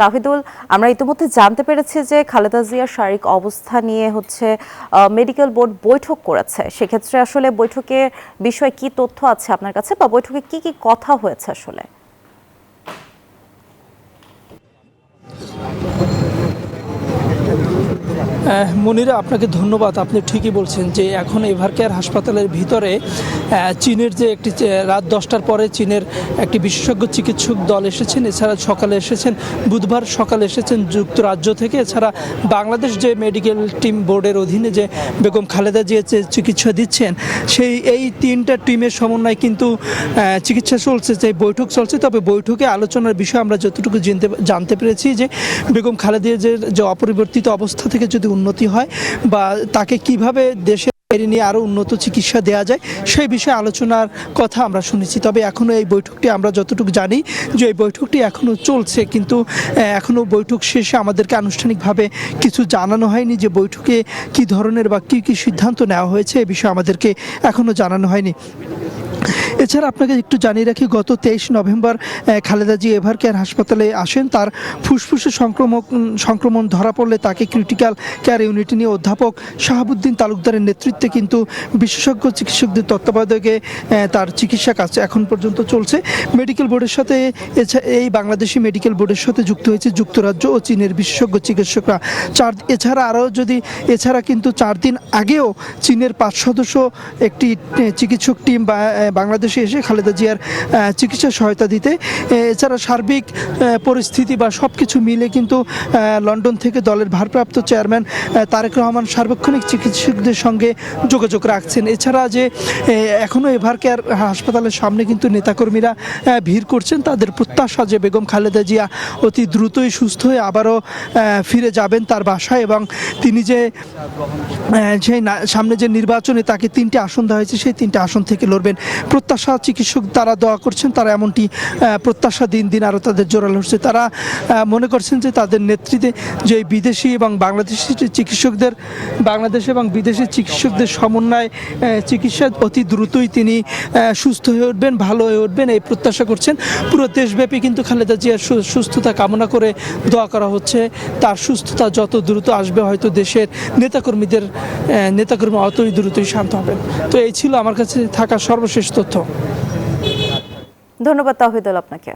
তাহিদুল, আমরা ইতিমধ্যে জানতে পেরেছি যে খালেদা জিয়ার শারীরিক অবস্থা নিয়ে মেডিকেল বোর্ড বৈঠক করেছে। সেক্ষেত্রে আসলে বৈঠকের বিষয়ে কি তথ্য আছে আপনার কাছে, বা বৈঠকে কি কি কথা হয়েছে আসলে? মনিরা, আপনাকে ধন্যবাদ। আপনি ঠিকই বলছেন যে এখন এভারকেয়ার হাসপাতালের ভিতরে চীনের যে একটি রাত 10টার পরে চীনের একটি বিশেষজ্ঞ চিকিৎসক দল এসেছেন, এছাড়া সকালে এসেছেন, বুধবার সকালে এসেছেন যুক্তরাজ্য থেকে, এছাড়া বাংলাদেশ যে মেডিকেল টিম বোর্ডের অধীনে যে বেগম খালেদা জিয়া যে চিকিৎসা দিচ্ছেন এই 3টা টিমের সমন্বয়ে কিন্তু চিকিৎসা চলছে, যে বৈঠক চলছে। তবে বৈঠকে আলোচনার বিষয় আমরা যতটুকু জানতে পেরেছি যে বেগম খালেদা জিয়ার যে অপরিবর্তিত অবস্থা থেকে যদি উন্নতি হয় বা তাকে কিভাবে দেশে নিয়ে আরও উন্নত চিকিৎসা দেওয়া যায় সেই বিষয়ে আলোচনার কথা আমরা শুনেছি। তবে এখনও এই বৈঠকটি আমরা যতটুকু জানি যে এই বৈঠকটি এখনও চলছে, কিন্তু এখনও বৈঠক শেষে আমাদেরকে আনুষ্ঠানিকভাবে কিছু জানানো হয়নি যে বৈঠকে কী ধরনের বা কী কী সিদ্ধান্ত নেওয়া হয়েছে এ বিষয়ে আমাদেরকে এখনও জানানো হয়নি। এছাড়া আপনাকে একটু জানিয়ে রাখি, গত 23 নভেম্বর খালেদা জিয়া এভারকেয়ার হাসপাতালে আসেন। তার ফুসফুসে সংক্রমণ ধরা পড়লে তাকে ক্রিটিক্যাল কেয়ার ইউনিটে নিয়ে অধ্যাপক শাহাবুদ্দিন তালুকদারের নেতৃত্বে কিন্তু বিশেষজ্ঞ চিকিৎসকদের তত্ত্বাবধানে তার চিকিৎসা কাজ এখন পর্যন্ত চলছে। মেডিকেল বোর্ডের সাথে এই বাংলাদেশি মেডিকেল বোর্ডের সাথে যুক্ত হয়েছে যুক্তরাজ্য ও চীনের বিশেষজ্ঞ চিকিৎসকরা। এছাড়া কিন্তু 4 দিন আগেও চীনের 5 সদস্য একটি চিকিৎসক টিম বাংলাদেশে এসে খালেদা জিয়ার চিকিৎসা সহায়তা দিতে। এছাড়া সার্বিক পরিস্থিতি বা সব কিছু মিলে কিন্তু লন্ডন থেকে দলের ভারপ্রাপ্ত চেয়ারম্যান তারেক রহমান সার্বক্ষণিক চিকিৎসকদের সঙ্গে যোগাযোগ রাখছেন। এছাড়া যে এখনও এভারকেয়ার হাসপাতালের সামনে কিন্তু নেতাকর্মীরা ভিড় করছেন, তাদের প্রত্যাশা যে বেগম খালেদা জিয়া অতি দ্রুতই সুস্থ হয়ে আবারও ফিরে যাবেন তার বাসায়, এবং তিনি যে সেই সামনে যে নির্বাচনে তাকে 3টি আসন দেওয়া হয়েছে সেই 3টি আসন থেকে লড়বেন। প্রত্যাশা চিকিৎসক তারা দোয়া করছেন, তারা এমনটি প্রত্যাশা দিন দিন আরও তাদের জোরালো হচ্ছে। তারা মনে করছেন যে তাদের নেতৃত্বে যে বিদেশি এবং বাংলাদেশ এবং বিদেশি চিকিৎসকদের সমন্বয়ে চিকিৎসা অতি দ্রুতই তিনি সুস্থ হয়ে উঠবেন, ভালো হয়ে উঠবেন এই প্রত্যাশা করছেন। পুরো দেশব্যাপী কিন্তু খালেদা জিয়ার সুস্থতা কামনা করে দোয়া করা হচ্ছে। তার সুস্থতা যত দ্রুত আসবে, হয়তো দেশের নেতাকর্মী অতই দ্রুতই শান্ত হবেন। তো এই ছিল আমার কাছে থাকা সর্বশেষ তথ্য। ধন্যবাদ তাহিদুল আপনাকে।